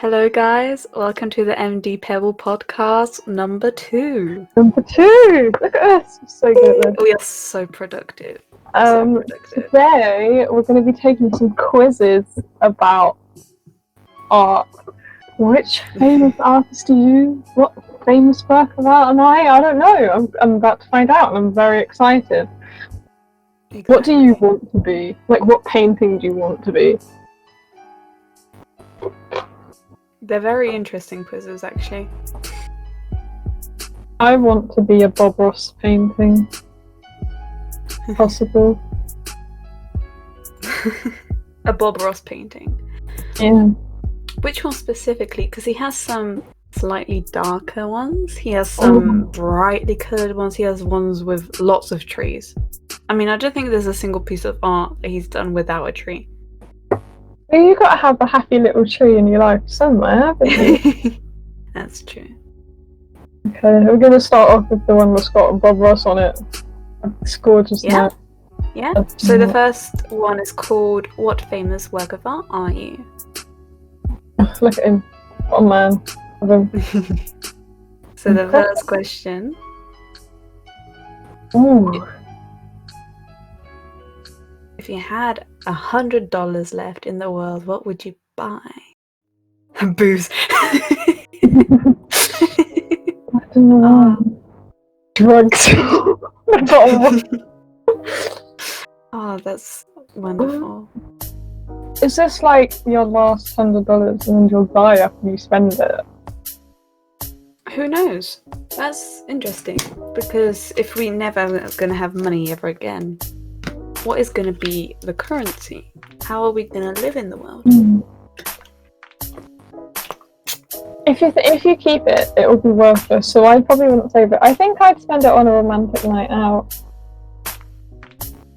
Hello, guys. Welcome to the MDPEBBLE podcast number 2. Number 2! Look at us! We're so good at this. We are so productive. So productive. Today we're going to be taking some quizzes about art. Which famous artist do you? What famous work of art am I? I don't know. I'm about to find out and I'm very excited. Exactly. What do you want to be? Like, what painting do you want to be? They're very interesting quizzes, actually. I want to be a Bob Ross painting. Possible. A Bob Ross painting. Yeah. Which one specifically? Because he has some slightly darker ones. He has some brightly coloured ones. He has ones with lots of trees. I mean, I don't think there's a single piece of art that he's done without a tree. Well, you've got to have a happy little tree in your life somewhere, haven't you? That's true. Okay, we're going to start off with the one that's got Bob Ross on it. It's gorgeous. Yeah. Yeah. So the first one is called "What famous work of art are you?" Look at him. What a man. Love him. So the first question. Ooh. If you had $100 left in the world, what would you buy? Booze. I don't know. Drugs. Oh, that's wonderful. Is this like your last $100 and you'll die after you spend it? Who knows? That's interesting, because if we never are going to have money ever again, what is going to be the currency? How are we going to live in the world? If you keep it, it will be worthless. So I probably wouldn't save it. I think I'd spend it on a romantic night out.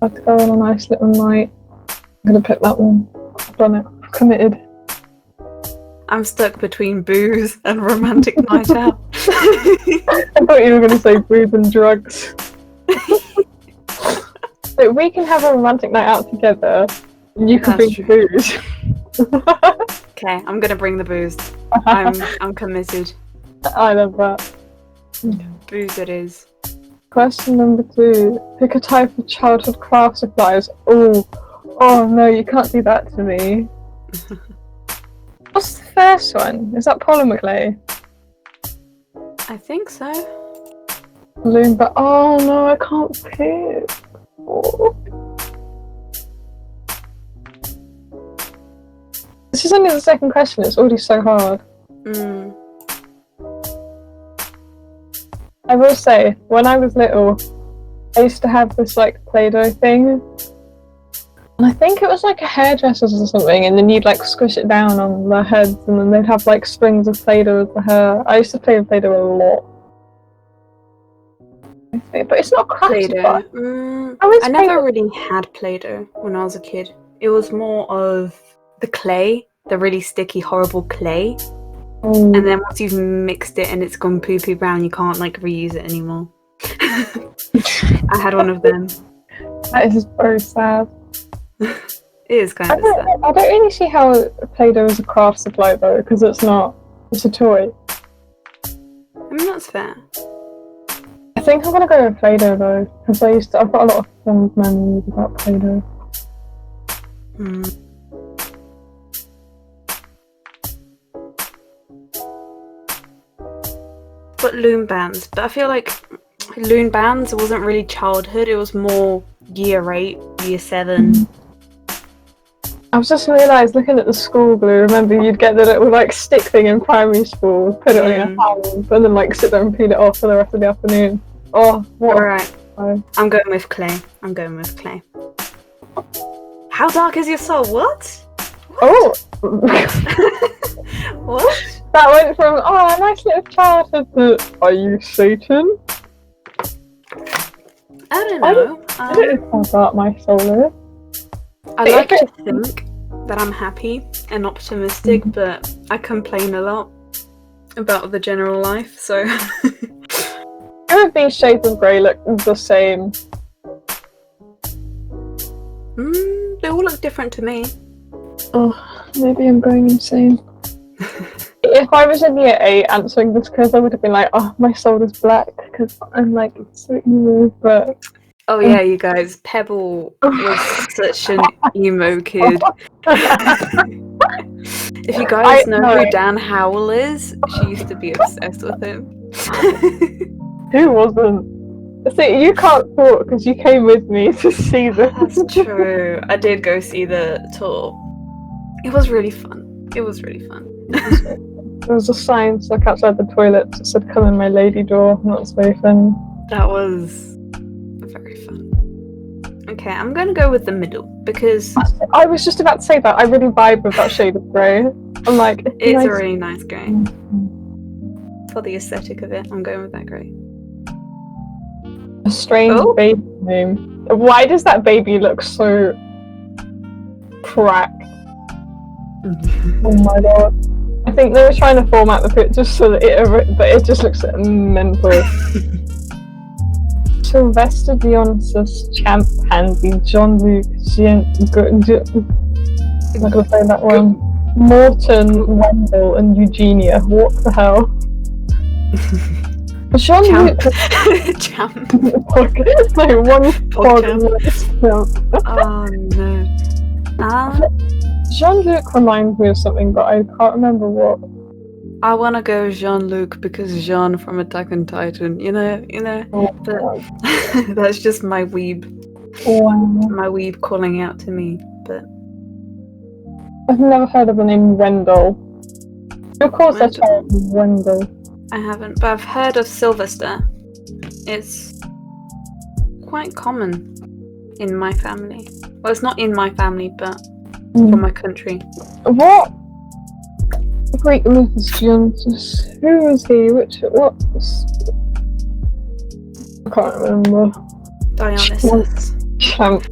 I'd go on a nice little night. I'm gonna pick that one. I've done it. I've committed. I'm stuck between booze and romantic night out. I thought you were gonna say booze and drugs. So we can have a romantic night out together. And you can bring booze. Okay, I'm gonna bring the booze. I'm committed. I love that. Booze it is. Question number 2. Pick a type of childhood craft supplies. Oh no, you can't do that to me. What's the first one? Is that polymer clay? I think so. Balloon, but oh no, I can't pick. Oh. This is only the second question. It's already so hard. I will say, when I was little, I used to have this like Play-Doh thing, and I think it was like a hairdresser's or something, and then you'd like squish it down on their heads, and then they'd have like strings of Play-Doh as the hair. I used to play with Play-Doh a lot. But it's not craft Play-Doh. I never really had Play-Doh when I was a kid. It was more of the clay, the really sticky, horrible clay. And then once you've mixed it and it's gone poopy brown, you can't like reuse it anymore. I had one of them. That is very sad. It is kind of sad. I don't really see how Play-Doh is a craft supply though, because it's not. It's a toy. I mean, that's fair. I think I'm gonna go with Play-Doh though, because I've got a lot of fond memories about Play-Doh. But loom bands. But I feel like loom bands wasn't really childhood. It was more year 8, year 7. I've just realised, looking at the school glue, remember you'd get the little like stick thing in primary school, put it on your hand, and then like sit there and peel it off for the rest of the afternoon. Oh, what? Alright. I'm going with clay. How dark is your soul? What? Oh! What? That went from, a nice little childhood to, are you Satan? I don't know. I don't know how dark my soul is. I like to think that I'm happy and optimistic, but I complain a lot about the general life, so... All of these shades of grey look the same. They all look different to me. Oh, maybe I'm going insane. If I was in year 8 answering this quiz, I would have been like, oh, my soul is black, because I'm like, so emo, but... Oh yeah, you guys, Pebble was such an emo kid. If you guys know who Dan Howell is, she used to be obsessed with him. Who wasn't? See, you can't talk because you came with me to see this. That's true. I did go see the tour. It was really fun. It was really fun. There was a sign stuck outside the toilet that said, "Come in my lady door," and that was very fun. That was very fun. Okay, I'm gonna go with the middle because I was just about to say that. I really vibe with that shade of grey. I'm like, it's nice. a really nice grey. For the aesthetic of it, I'm going with that grey. A strange baby name. Why does that baby look so cracked? Oh my god. I think they were trying to format the picture so that it just looks mental. Sylvester Dionysus, Champ Handy, Jean-Luc, I'm not gonna say that one. Morton, Wendell, and Eugenia. What the hell? Jean-Luc. Champ. No, one fog. Oh no. Jean-Luc reminds me of something, but I can't remember what. I want to go Jean-Luc because Jean from Attack on Titan, you know. But that's just my weeb. Wow. My weeb calling out to me. But I've never heard of the name Wendell. Of course, that's Wendell. I haven't, but I've heard of Sylvester. It's quite common in my family. Well, it's not in my family, but from my country. What? Greek mythos, Dionysus. Who was he? What? I can't remember. Dionysus. Champ.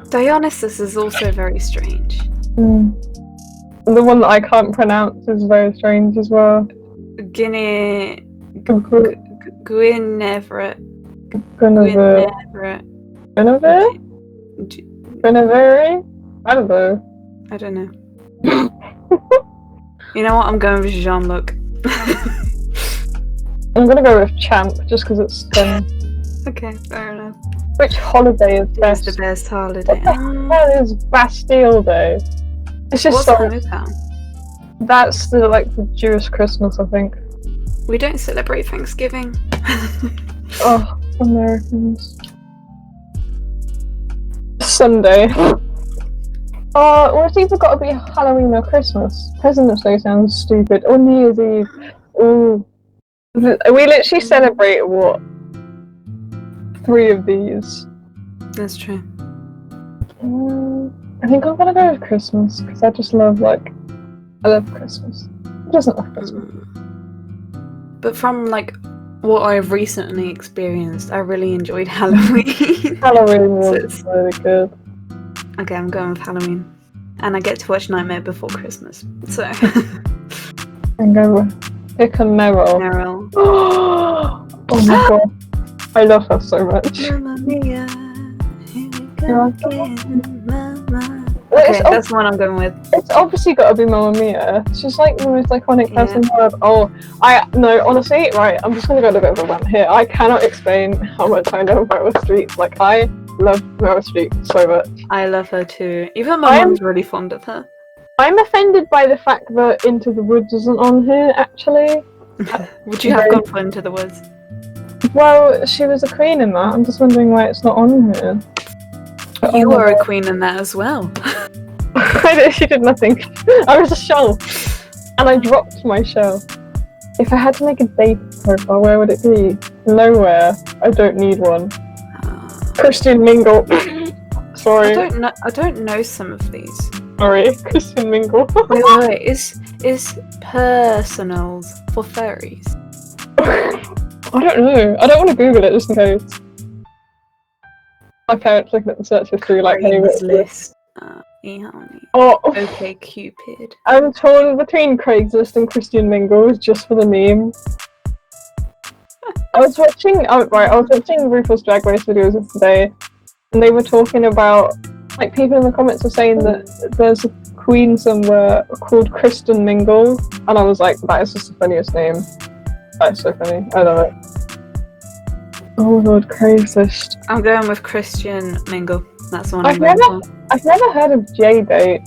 Dionysus is also very strange. The one that I can't pronounce is very strange as well. Guinevere. Guinevere? I don't know. I don't know. You know what? I'm going with Jean-Luc. I'm gonna go with Champ just because it's fun. Okay, fair enough. Which holiday is best? It's the best holiday. What the hell is Bastille Day? It's just Hanukkah? That's the Jewish Christmas, I think. We don't celebrate Thanksgiving. Oh, Americans. Sunday. Or it's either got to be Halloween or Christmas. President's Day sounds stupid. Or New Year's Eve. Ooh. We literally celebrate, 3 of these. That's true. I think I'm gonna go with Christmas, because I just love, I love Christmas. Who doesn't love Christmas? But from, what I've recently experienced, I really enjoyed Halloween. Halloween was really good. Okay, I'm going with Halloween. And I get to watch Nightmare Before Christmas. So I'm going with Pick a Meryl. Oh my god. I love her so much. Mamma mia, here we go again, mama. Okay, that's the one I'm going with. It's obviously got to be Mamma Mia. She's the most iconic person in the world. Honestly, right, I'm just going to go a bit of a rant here. I cannot explain how much I know Meryl Streep. I love Meryl Streep so much. I love her too. Even my mom's really fond of her. I'm offended by the fact that Into the Woods isn't on here, actually. Would you have gone for Into the Woods? Well, she was a queen in that. I'm just wondering why it's not on here. You were a queen in that as well. She did nothing. I was a shell. And I dropped my shell. If I had to make a date profile, where would it be? Nowhere. I don't need one. Christian Mingle. Sorry. I don't know some of these. Sorry, Christian Mingle. wait. Is personals for furries? I don't know. I don't want to Google it just in case. My parents looking at the search history Craigslist. Okay, Cupid. I'm torn between Craigslist and Christian Mingle just for the meme. I was watching RuPaul's Drag Race videos yesterday, and they were talking about people in the comments were saying that there's a queen somewhere called Kristen Mingle, and I was like, that is just the funniest name. That is so funny. I love it. Oh my god, craziest. I'm going with Christian Mingle. That's the one I've never heard of J-Date.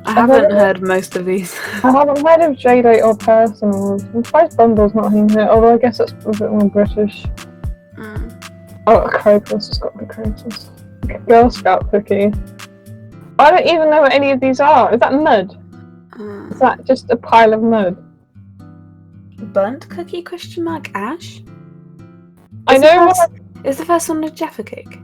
I haven't heard most of these. I haven't heard of J-Date or Personals. I'm surprised Bumble's not in here, although I guess it's a bit more British. Oh, Crocus has got the Crocus. Girl Scout cookie. I don't even know what any of these are. Is that mud? Is that just a pile of mud? Burnt cookie? Question mark Ash? Is the first one a Jaffa cake?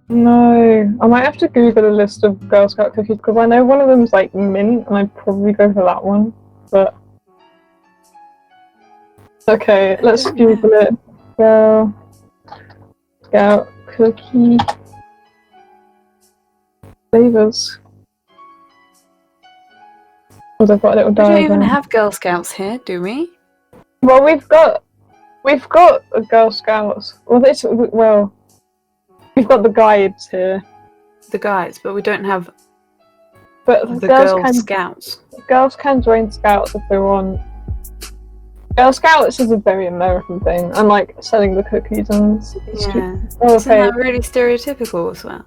No, I might have to Google a list of Girl Scout cookies because I know one of them's like mint, and I'd probably go for that one. But okay, let's Google it. Girl Scout cookie flavors. Oh, they've got a little diagram. We don't even have Girl Scouts here, do we? Well, we've got a Girl Scouts. We've got the guides here. The guides, but we don't have the Girl Scouts. Girls can join Scouts if they want. Girl Scouts is a very American thing, and like selling the cookies and Isn't that really stereotypical as well?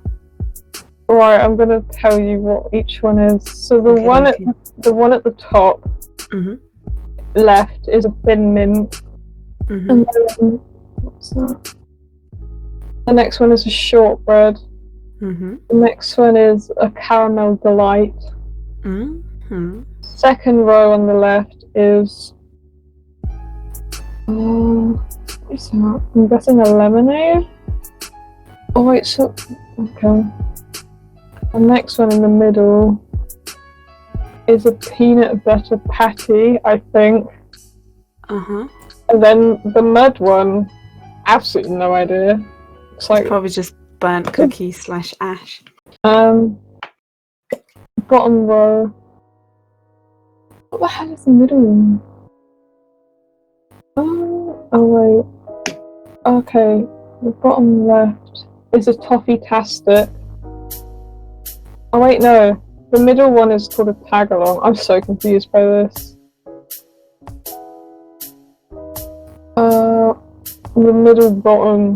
Right, I'm gonna tell you what each one is. So the one at the top left is a thin mint. And then, what's that? The next one is a shortbread. The next one is a caramel delight. Second row on the left is what's that? I'm guessing a lemonade. Oh wait, so okay. The next one in the middle is a peanut butter patty, I think. And then the mud one, absolutely no idea. It's probably just burnt cookie / ash. Bottom row. What the hell is the middle one? Oh wait. Okay, the bottom left is a toffee-tastic. Oh wait, no. The middle one is called a tag-along. I'm so confused by this. The middle bottom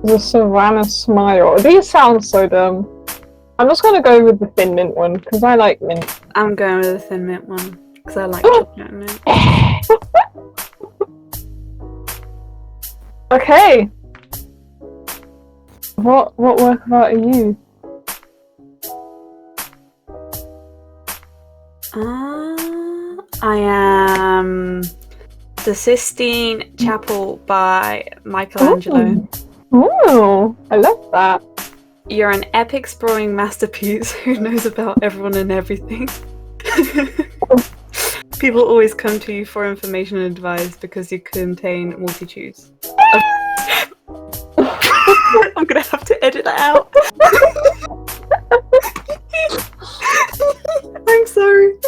is a Savannah Smile. These sound so dumb. I'm just gonna go with the thin mint one because I like mint. I'm going with the thin mint one because I like chocolate and mint. Okay. What work of art are you? I am the Sistine Chapel by Michelangelo. Oh, I love that. You're an epic sprawling masterpiece who knows about everyone and everything. People always come to you for information and advice because you contain multitudes. I'm gonna have to edit that out. I'm sorry.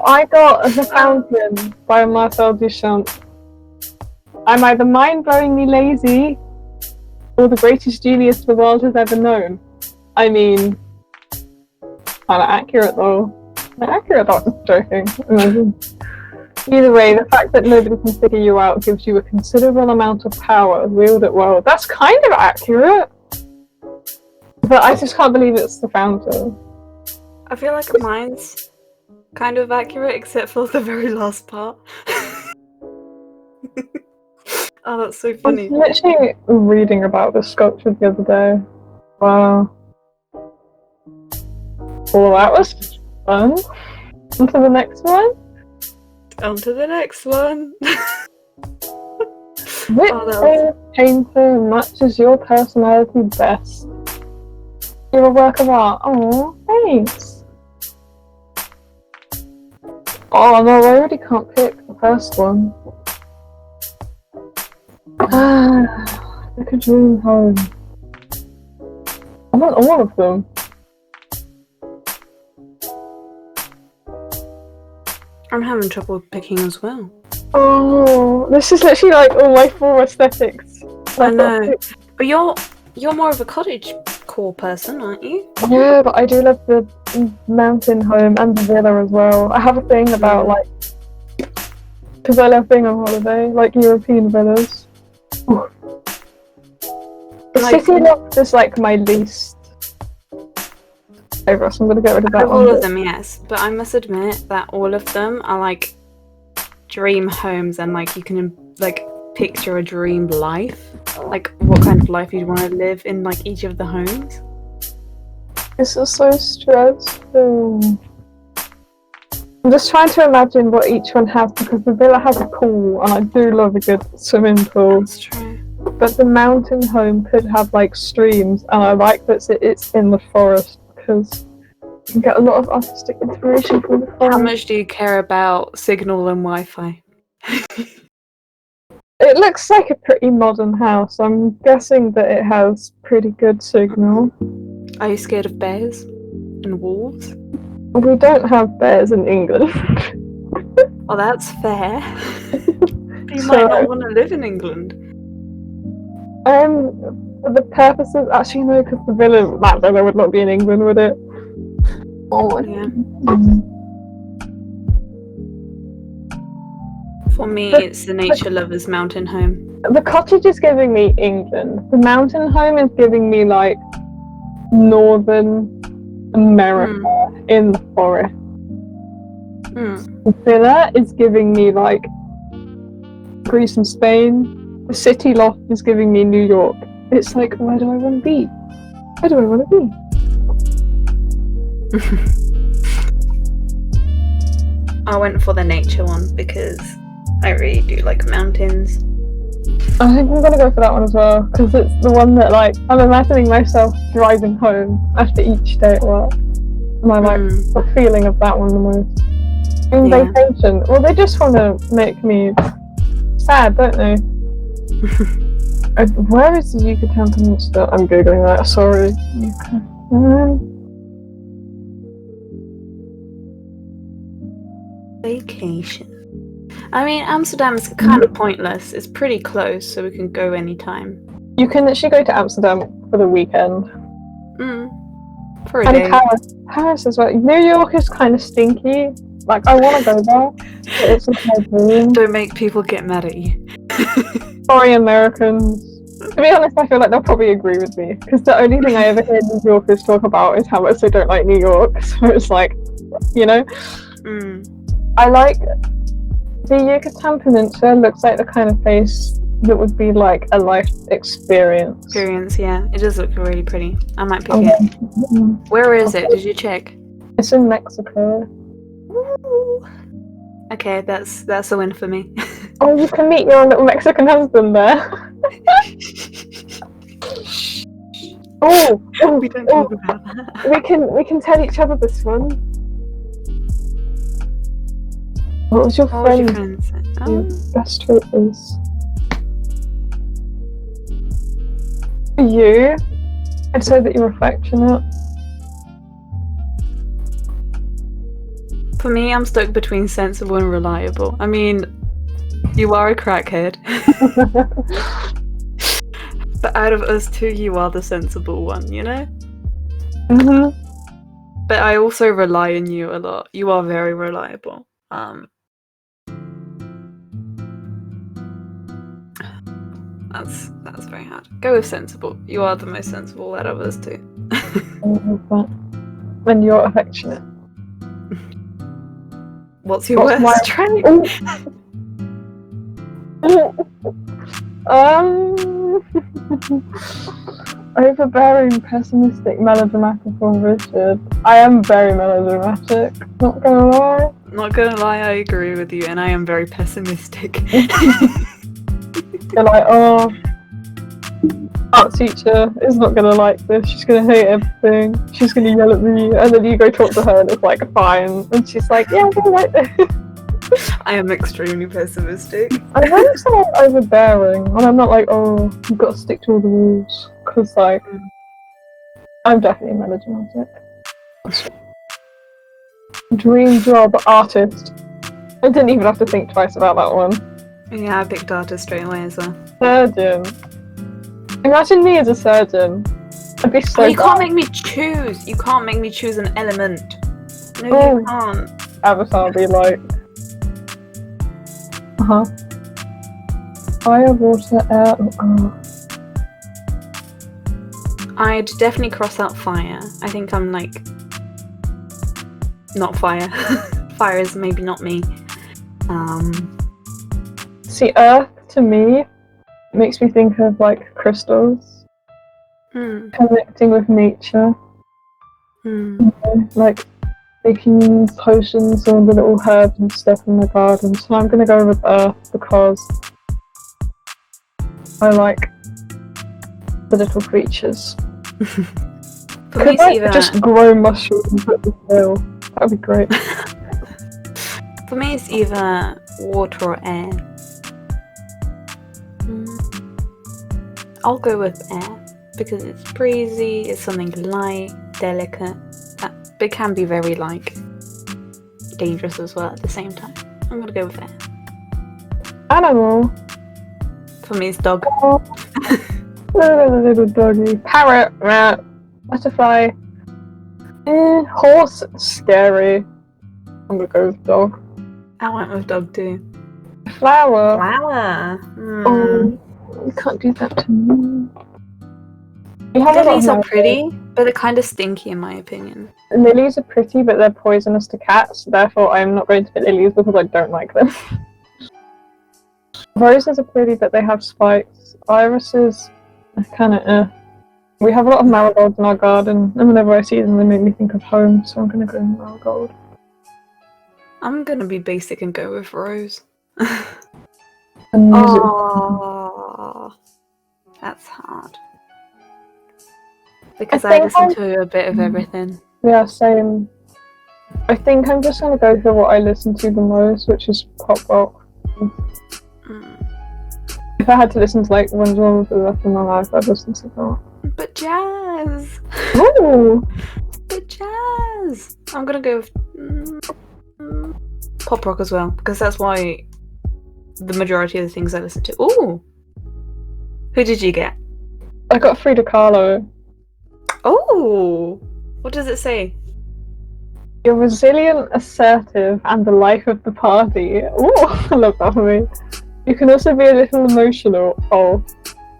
I got The Fountain by Marcel Duchamp. I'm either mind-blowingly lazy or the greatest genius the world has ever known. I mean, kind of accurate though. I'm joking. Either way, the fact that nobody can figure you out gives you a considerable amount of power. Wield it well. That's kind of accurate. But I just can't believe it's The Fountain. I feel like mine's kind of accurate, except for the very last part. Oh, that's so funny. I was literally reading about this sculpture the other day. Wow. Well, that was fun. On to the next one. On to the next one. Which painter matches your personality best? You're a work of art. Oh, thanks. Oh no, I already can't pick the first one. Like a dream home. I want all of them. I'm having trouble picking as well. Oh, this is literally like all my 4 aesthetics. I know, but you're more of a cottagecore hardcore person, aren't you? Yeah, but I do love the mountain home and the villa as well. I have a thing about like, because I love being on holiday, like European villas. Ooh. The city loft is like my least favourite, so I'm gonna get rid of that one. All of them, yes, but I must admit that all of them are like dream homes, and like you can like picture a dream life, like what kind of life you'd want to live in like each of the homes. This is so stressful. I'm just trying to imagine what each one has, because the villa has a pool, and I do love a good swimming pool. That's true. But the mountain home could have like streams, and I like that it's in the forest, because you can get a lot of artistic inspiration from the forest. How much do you care about signal and Wi-Fi? It looks like a pretty modern house. I'm guessing that it has pretty good signal. Are you scared of bears and wolves? We don't have bears in England. Well, that's fair. You might not want to live in England. For the purposes, actually no, because that villa would not be in England, would it? Oh, yeah. For me, it's the nature lovers mountain home. The cottage is giving me England. The mountain home is giving me like Northern America in the forest. The villa is giving me like Greece and Spain. The city loft is giving me New York. It's like, where do I want to be? Where do I want to be? I went for the nature one because I really do like mountains. I think I'm gonna go for that one as well, because it's the one that like I'm imagining myself driving home after each day at work, and I like the feeling of that one the most. In vacation, well, they just want to make me sad, don't they? Where is the Yucatan Peninsula? I'm googling that. Sorry. Vacation. I mean, Amsterdam is kind of pointless. It's pretty close, so we can go anytime. You can literally go to Amsterdam for the weekend. For a day. Paris as well. New York is kind of stinky. Like, I want to go there, but it's just my dream. Don't make people get mad at you. Sorry, Americans. To be honest, I feel like they'll probably agree with me, because the only thing I ever hear New Yorkers talk about is how much they don't like New York. So it's like, you know. I like the Yucatan Peninsula. Looks like the kind of place that would be like a life experience. Yeah. It does look really pretty. I might pick it. Where is it? Did you check? It's in Mexico. Ooh. Okay, that's a win for me. Oh, you can meet your little Mexican husband there. We don't talk about that. We can tell each other this one. What was your friend's best trait is? For you, I'd say that you're affectionate. For me, I'm stuck between sensible and reliable. I mean, you are a crackhead. But out of us two, you are the sensible one, you know? But I also rely on you a lot. You are very reliable. That's very hard. Go with sensible. You are the most sensible out of us two. When you're affectionate. What's your worst trait? Overbearing, pessimistic, melodramatic, or rigid. I am very melodramatic, not gonna lie. Not gonna lie, I agree with you, and I am very pessimistic. You're like, oh, art teacher is not gonna like this, she's gonna hate everything, she's gonna yell at me, and then you go talk to her and it's like, fine, and she's like, yeah, I'm gonna like this. I am extremely pessimistic. I'm very sort of overbearing, and I'm not like, oh, you've got to stick to all the rules, because like, I'm definitely melodramatic. Dream job, artist. I didn't even have to think twice about that one. Yeah, I picked artist straight away as well. Surgeon. Imagine me as a surgeon. I'd be so you bad. can't make me choose. You can't make me choose an element. No, you can't. Avatar would be like... Fire, water, air, I'd definitely cross out fire. I think I'm like... not fire. Fire is maybe not me. See, earth, to me, makes me think of, like, crystals. Connecting with nature. You know, like, making potions or the little herbs and stuff in the garden. So I'm gonna go with earth because I like the little creatures. Could I just grow mushrooms at the hill? That would be great. For me, it's either water or air. I'll go with air because it's breezy, it's something light, delicate, but it can be very like dangerous as well at the same time. I'm gonna go with air. Animal. For me, it's dog. Little doggy. Parrot. Rat. Butterfly. Horse. Scary. I'm gonna go with dog. I went with dog too. Flower. Flower. You can't do that to me. Lilies are pretty, but they're kind of stinky in my opinion. Lilies are pretty, but they're poisonous to cats. Therefore, I'm not going to pick lilies because I don't like them. Roses are pretty, but they have spikes. Irises are kind of We have a lot of marigolds in our garden, and whenever I see them, they make me think of home, so I'm going to go with marigold. I'm going to be basic and go with rose. Oh, that's hard. Because I listen to a bit of everything. Yeah, same. I think I'm just going to go for what I listen to the most, which is pop rock. If I had to listen to like one genre for the rest of my life, I'd listen to that. But jazz! Ooh! But jazz! I'm going to go with pop rock as well, because that's why the majority of the things I listen to. Ooh! Who did you get? I got Frida Kahlo. Oh! What does it say? You're resilient, assertive, and the life of the party. Ooh, I love that for me. You can also be a little emotional,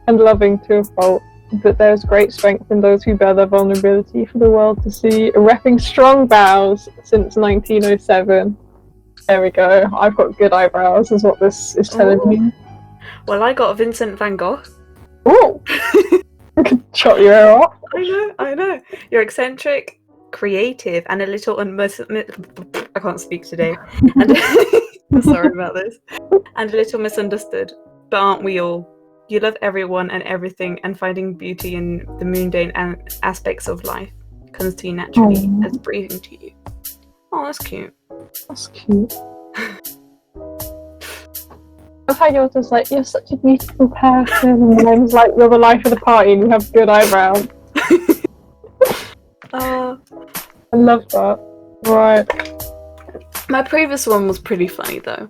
and loving to a fault, but there's great strength in those who bear their vulnerability for the world to see. Repping strong bows since 1907. There we go. I've got good eyebrows, is what this is telling me. Well, I got Vincent van Gogh. Ooh! I could chop your hair off. I know. You're eccentric, creative, and a little I can't speak today. And sorry about this. And a little misunderstood. But aren't we all? You love everyone and everything, and finding beauty in the mundane aspects of life comes to you naturally as breathing to you. Oh, that's cute. That's cute. I how yours is like, you're such a beautiful person, and mine's like, you're the life of the party and you have good eyebrows. I love that. Right. My previous one was pretty funny though.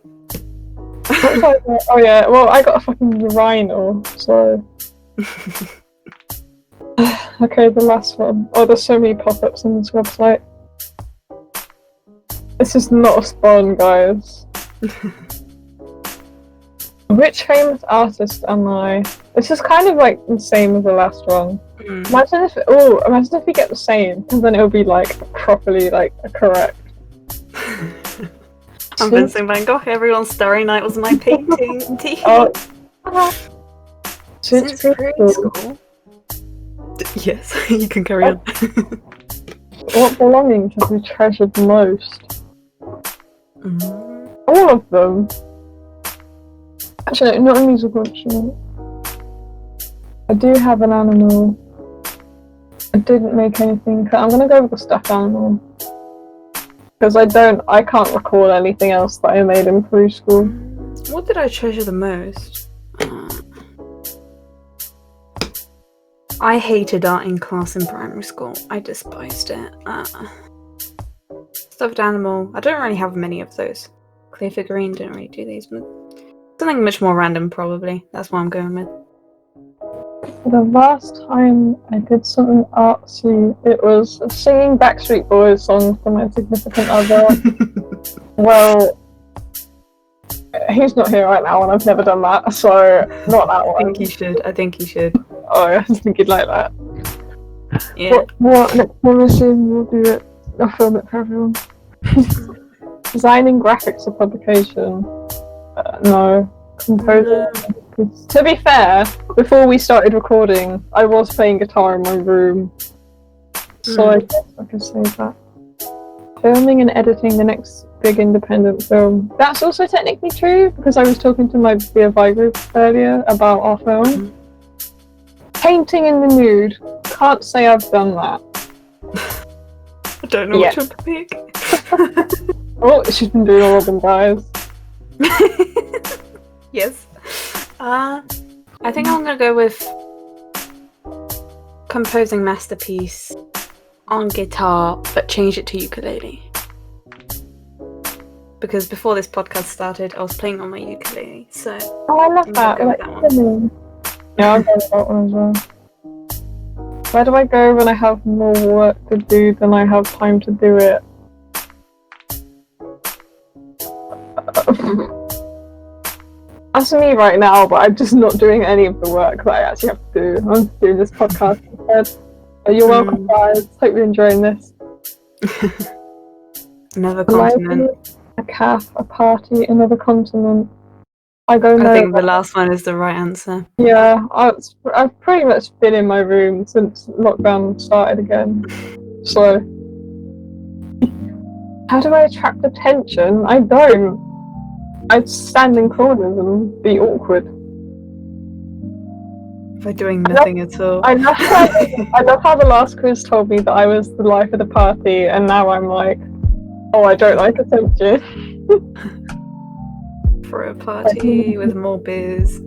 Oh yeah, well I got a fucking rhino, so... Okay, the last one. Oh, there's so many pop-ups on this website. This is not a spawn, guys. Which famous artist am I? This is kind of like the same as the last one. Imagine if we get the same, because then it'll be like properly like correct. I'm Vincent van Gogh. Everyone's Starry Night was my painting. Since preschool. Yes, you can carry on. What belongings have you treasured most? All of them. Actually, not a musical instrument. I do have an animal. I didn't make anything. I'm gonna go with the stuffed animal. Because I can't recall anything else that I made in preschool. What did I treasure the most? I hated art in class in primary school. I despised it. Stuffed animal. I don't really have many of those. Clear figurine, didn't really do these. But something much more random, probably. That's what I'm going with. The last time I did something artsy, it was singing Backstreet Boys songs for my significant other. Well, he's not here right now and I've never done that, so not that one. I think you should. Oh, I just think you'd like that. Yeah. What next time I see him, we'll do it. I'll film it for everyone. Designing graphics for publication. No. Composing. To be fair, before we started recording, I was playing guitar in my room. So I guess I can say that. Filming and editing the next big independent film. That's also technically true, because I was talking to my BFI group earlier about our film. Painting in the nude. Can't say I've done that. I don't know which one to pick. Oh, she's been doing all of them, guys. Yes. I think I'm gonna go with composing masterpiece on guitar, but change it to ukulele. Because before this podcast started, I was playing on my ukulele, so... Oh, I love that. Like that one. Yeah, I'll go with that one as well. Where do I go when I have more work to do than I have time to do it? That's me right now, but I'm just not doing any of the work that I actually have to do. I'm just doing this podcast instead. You're welcome, guys. Hope you're enjoying this. Another continent. A calf, a party, another continent. I think the last one is the right answer. Yeah, I've pretty much been in my room since lockdown started again. So, how do I attract attention? I don't. I'd stand in corners and be awkward. By doing nothing at all. I love how the last quiz told me that I was the life of the party, and now I'm like, oh, I don't like attention. For a party with more beers.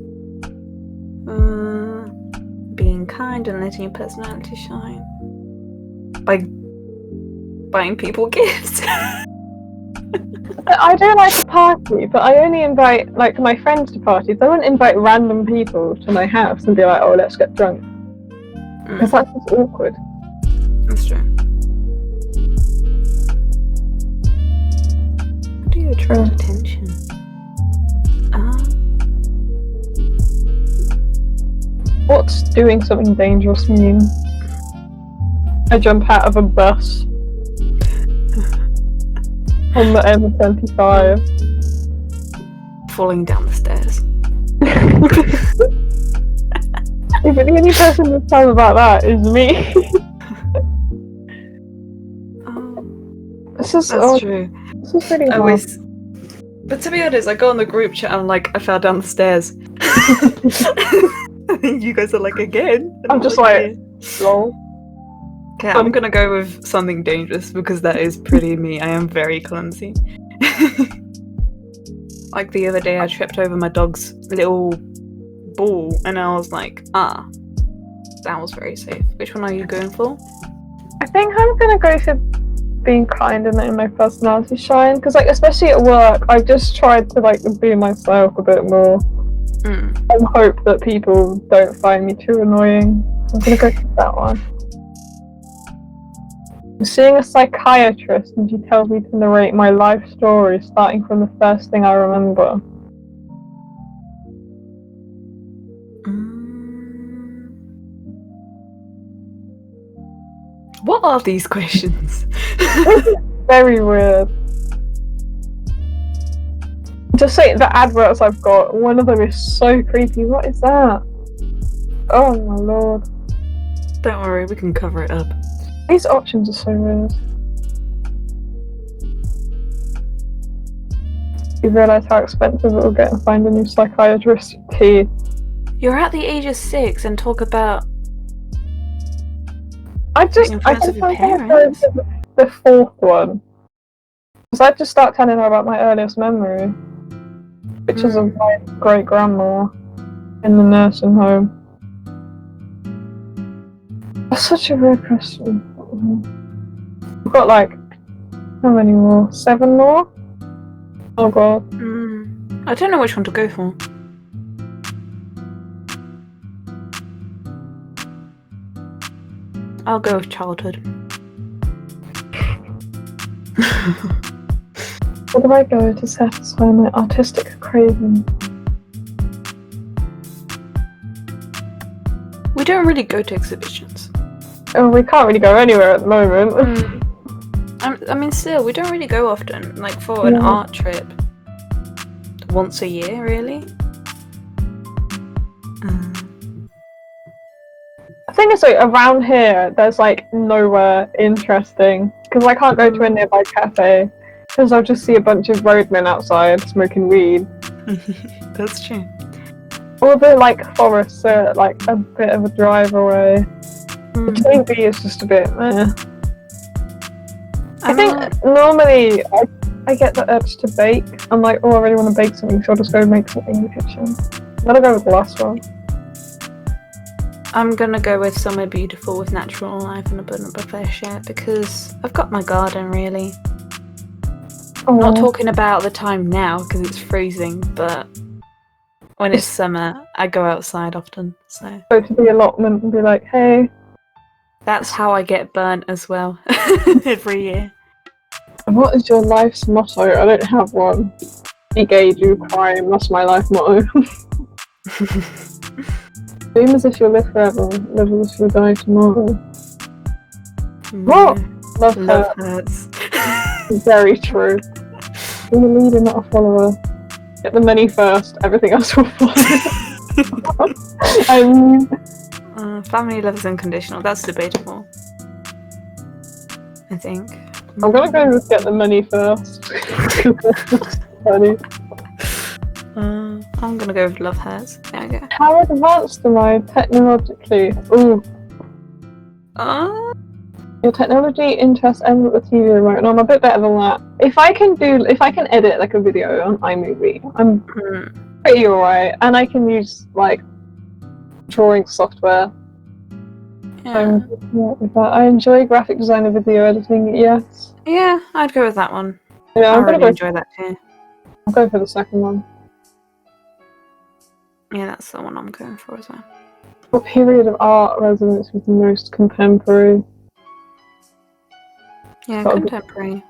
Being kind and letting your personality shine. By buying people gifts. I do like a party, but I only invite like my friends to parties. I wouldn't invite random people to my house and be like, oh, let's get drunk. Because that's just awkward. That's true. How do you attract attention? What's doing something dangerous mean? I jump out of a bus on the M25. Falling down the stairs. Yeah, but the only person that's time about that is me. That's true. This is pretty hard. But to be honest, I go on the group chat and like I fell down the stairs. You guys are like, again? I'm just like, lol. Okay, I'm gonna go with something dangerous because that is pretty me. I am very clumsy. Like the other day, I tripped over my dog's little ball and I was like, that was very safe. Which one are you going for? I think I'm gonna go for being kind and letting my personality shine, because like especially at work, I just tried to like be myself a bit more and hope that people don't find me too annoying. I'm gonna go for that one. I'm seeing a psychiatrist and she tells me to narrate my life story starting from the first thing I remember. What are these questions? Very weird. Just say the adverts I've got, one of them is so creepy. What is that? Oh my lord. Don't worry, we can cover it up. These options are so weird. You realise how expensive it will get to find a new psychiatrist tea. You're at the age of 6 and talk about I can go to the fourth one. Because I just start telling her about my earliest memory, which is of my great grandma in the nursing home. That's such a weird question. We've got like, how many more? 7 more? Oh god. I don't know which one to go for. I'll go with childhood. Where do I go to satisfy my artistic craving? We don't really go to exhibitions. Oh, we can't really go anywhere at the moment. I mean, still, we don't really go often. Like, for an art trip. Once a year, really? I think it's like around here, there's like nowhere interesting. Because I can't go to a nearby cafe. Because I'll just see a bunch of roadmen outside smoking weed. That's true. All the like forests are like a bit of a drive away. The TV is just a bit meh. I think normally I get the urge to bake. I'm like, oh, I really want to bake something, so I'll just go make something in the kitchen. I'm gonna go with the last one. I'm gonna go with somewhere beautiful with natural life and abundant but fresh air because I've got my garden, really. I'm not talking about the time now because it's freezing, but when it's summer, I go outside often. So go to the allotment and be like, hey. That's how I get burnt as well every year. And what is your life's motto? I don't have one. Be gay, do crime. That's my life motto. Dream as if you'll live forever. Live as if you'll die tomorrow. What? Love hurts. Very true. Be a leader, not a follower. Get the money first. Everything else will follow. I mean... family love is unconditional. That's debatable. I think. I'm gonna go with get the money first. Funny. I'm gonna go with love hurts. There we go. How advanced am I technologically? Ooh. Your technology interests ends with the TV remote, and I'm a bit better than that. If I can edit like a video on iMovie, I'm pretty alright, and I can use like drawing software. Yeah. With that. I enjoy graphic design and video editing. Yes. Yeah, I'd go with that one. Yeah, I really enjoy that too. I'll go for the second one. Yeah, that's the one I'm going for as well. What period of art resonates with the most contemporary? Yeah, contemporary.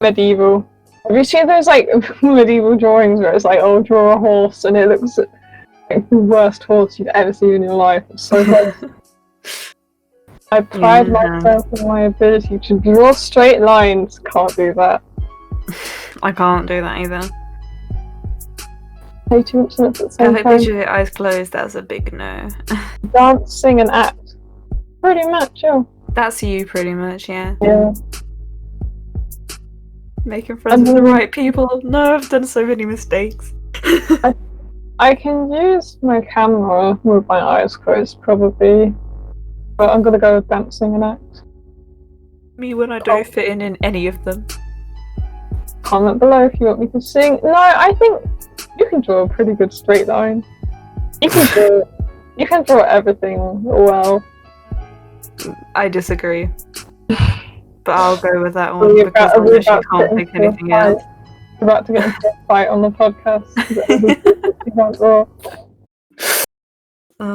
Medieval. Have you seen those like medieval drawings where it's like, oh, draw a horse and it looks like the worst horse you've ever seen in your life? It's so good. I pride myself in my ability to draw straight lines. Can't do that. I can't do that either. Play too much at the same Perfect time. picture with your eyes closed, that's a big no. Dance, sing and act. Pretty much, yeah. That's you pretty much, yeah. Yeah. Making friends with the right people. No, I've done so many mistakes. I can use my camera with my eyes closed, probably. But I'm gonna go with dancing and act. Me when I don't fit in any of them. Comment below if you want me to sing. No, I think you can draw a pretty good straight line. You can draw everything well. I disagree. But I'll go with that one because I literally can't pick anything else. We're about to get into a fight on the podcast.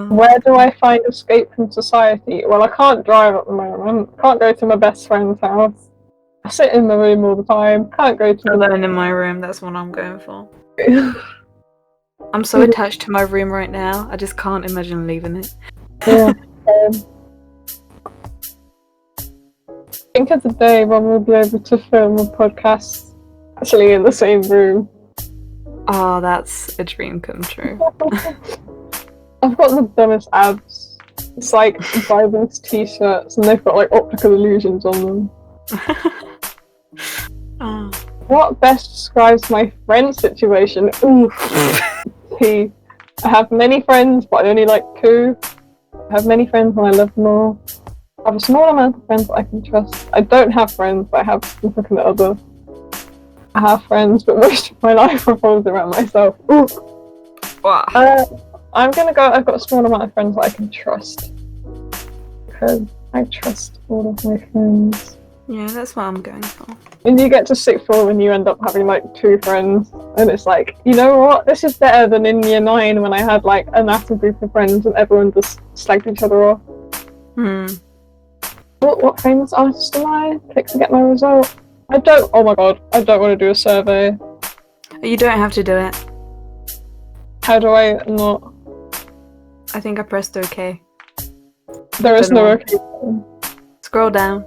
Where do I find escape from society? Well, I can't drive at the moment. Can't go to my best friend's house. I sit in my room all the time. Can't go to alone in my room. That's what I'm going for. I'm so attached to my room right now. I just can't imagine leaving it. Yeah. Think of the day when we'll be able to film a podcast actually in the same room. Oh, that's a dream come true. I've got the dumbest abs. It's like buy these t-shirts and they've got like optical illusions on them. Oh. What best describes my friend situation? Ooh. I have many friends, but I only like 2. I have many friends and I love them all. I have a small amount of friends that I can trust. I don't have friends, but I have significant other. I have friends, but most of my life revolves around myself. Ooh. Wow. I'm gonna go. I've got a small amount of friends that I can trust because I trust all of my friends. Yeah, that's what I'm going for. And you get to sixth form and you end up having like 2 friends, and it's like, you know what? This is better than in year 9 when I had like a massive group of friends and everyone just slagged each other off. What famous artist am I? Click to get my result. Oh my god, I don't want to do a survey. You don't have to do it. How do I not? I think I pressed OK. There is no OK. Scroll down.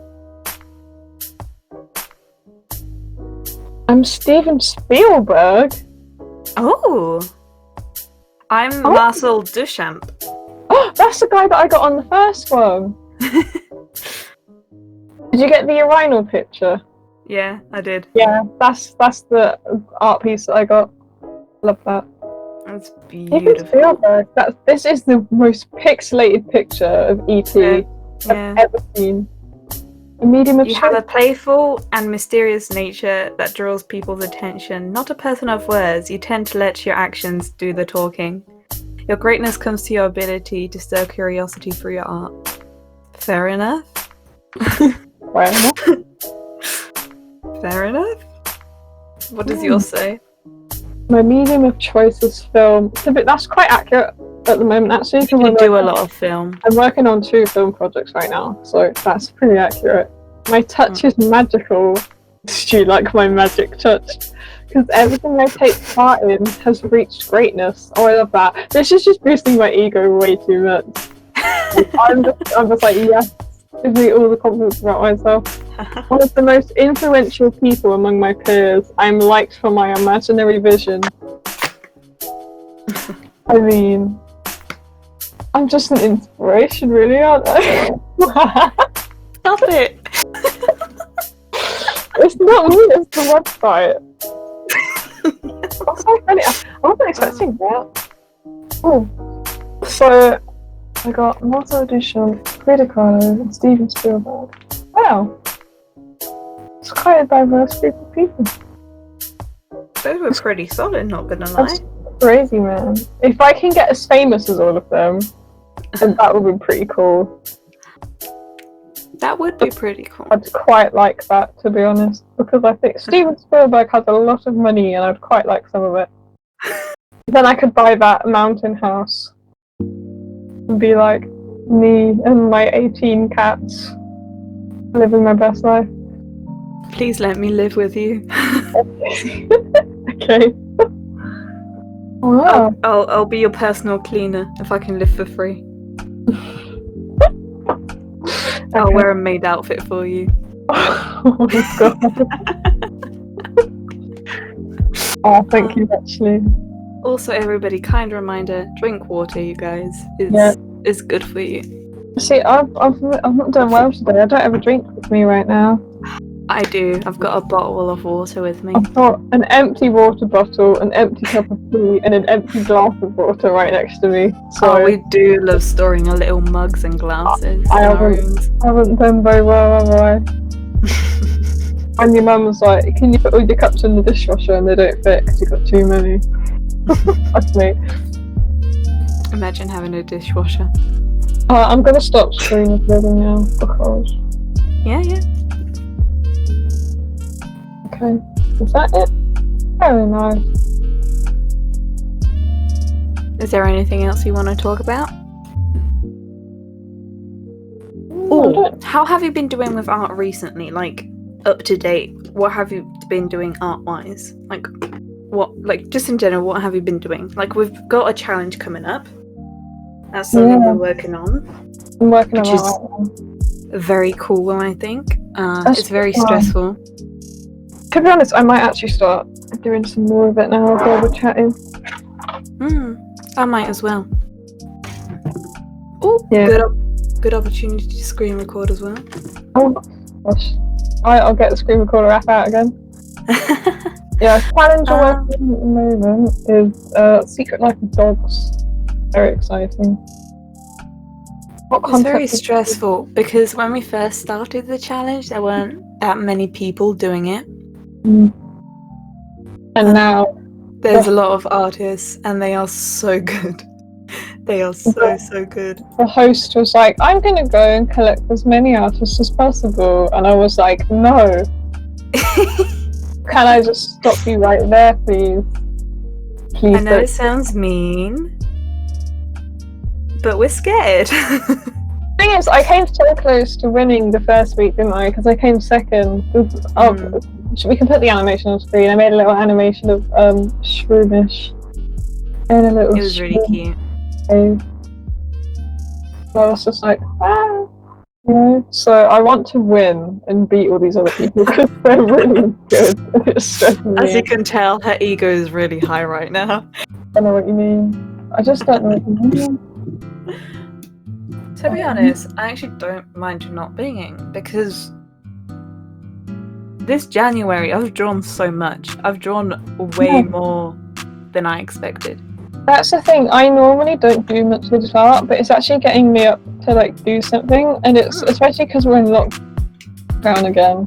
I'm Steven Spielberg. Oh. I'm Marcel Duchamp. Oh, that's the guy that I got on the first one. Did you get the urinal picture? Yeah, I did. Yeah, that's the art piece that I got. Love that. That's beautiful. Spielberg. This is the most pixelated picture of E.T. I've ever seen. A medium of You have a playful and mysterious nature that draws people's attention. Not a person of words, you tend to let your actions do the talking. Your greatness comes to your ability to stir curiosity through your art. Fair enough. Fair enough. Fair enough. What does yours say? My medium of choice is film. That's quite accurate at the moment, actually. You do a lot of film. I'm working on 2 film projects right now, so that's pretty accurate. My touch is magical. Do you like my magic touch? Because everything I take part in has reached greatness. Oh, I love that. This is just boosting my ego way too much. I'm just like, yes, gives me all the confidence about myself. One of the most influential people among my peers. I'm liked for my imaginary vision. I mean, I'm just an inspiration, really, aren't I? Stop it! It's not me, it's the website. That's so funny. I wasn't expecting that. Oh, so I got Marcel Duchamp, Frida Kahlo, and Steven Spielberg. Wow, it's quite a diverse group of people. Those were pretty solid, not gonna lie. That's crazy, man. If I can get as famous as all of them, then that would be pretty cool. That would be pretty cool. I'd quite like that, to be honest, because I think Steven Spielberg has a lot of money and I'd quite like some of it. Then I could buy that mountain house and be like me and my 18 cats living my best life. Please let me live with you. Okay. Wow. I'll be your personal cleaner if I can live for free. I'll wear a maid outfit for you. Oh my god. Oh, thank you, actually. Also, everybody, kind reminder: drink water, you guys. It's good for you. See, I'm not doing well today. I don't have a drink with me right now. I do. I've got a bottle of water with me. I've got an empty water bottle, an empty cup of tea, and an empty glass of water right next to me. So we do love storing our little mugs and glasses. I haven't done very well, have I? And your mum was like, "Can you put all your cups in the dishwasher?" And they don't fit because you've got too many. That's me. Imagine having a dishwasher. I'm gonna stop screen recording now because. Yeah. Okay, is that it? Very nice. Is there anything else you want to talk about? Oh, how have you been doing with art recently? Like, up to date, what have you been doing art-wise? Like, just in general, what have you been doing? Like, we've got a challenge coming up. That's something we're working on. I'm working on which is very cool, I think. It's very stressful. To be honest, I might actually start doing some more of it now while we're chatting. I might as well. Oh, good opportunity to screen record as well. Oh gosh, I'll get the screen recorder app out again. Yeah, challenge we're working on at the moment is Secret Life of Dogs. Very exciting. It's very stressful because when we first started the challenge, there weren't that many people doing it. And now there's a lot of artists and they are so good. They are so good. The host was like, "I'm going to go and collect as many artists as possible." And I was like, "No, Can I just stop you right there, please? Please I know don't. it sounds mean, but we're scared. The thing is, I came so close to winning the first week, didn't I? Because I came second. We can put the animation on screen. I made a little animation of Shroomish. And a little. It was really cute. I was just like, ah. You know? So I want to win and beat all these other people because they're really good. It's stressing me. As you can tell, her ego is really high right now. I know what you mean. I just don't know what you mean. To be honest, I actually don't mind not being because this January I've drawn so much. I've drawn way more than I expected. That's the thing, I normally don't do much digital art, but it's actually getting me up to like do something, and it's especially because we're in lockdown again.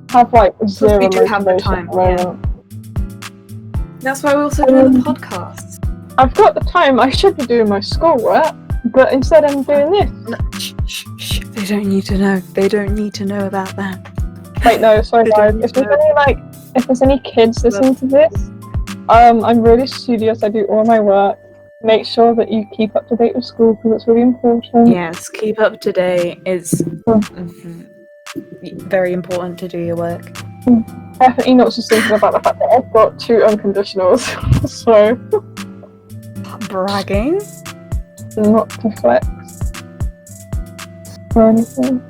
I have like zero we do have the motivation time, at the moment. That's why we're also doing the podcast. I've got the time, I should be doing my schoolwork, but instead I'm doing this. No, shh. They don't need to know. They don't need to know about that. Wait, no, sorry guys. If there's any kids listening to this, I'm really studious. I do all my work. Make sure that you keep up to date with school because it's really important. Yes, keep up to date. It's very important to do your work. Definitely not just thinking about the fact that I've got 2 unconditionals. So bragging. Not to flex or anything.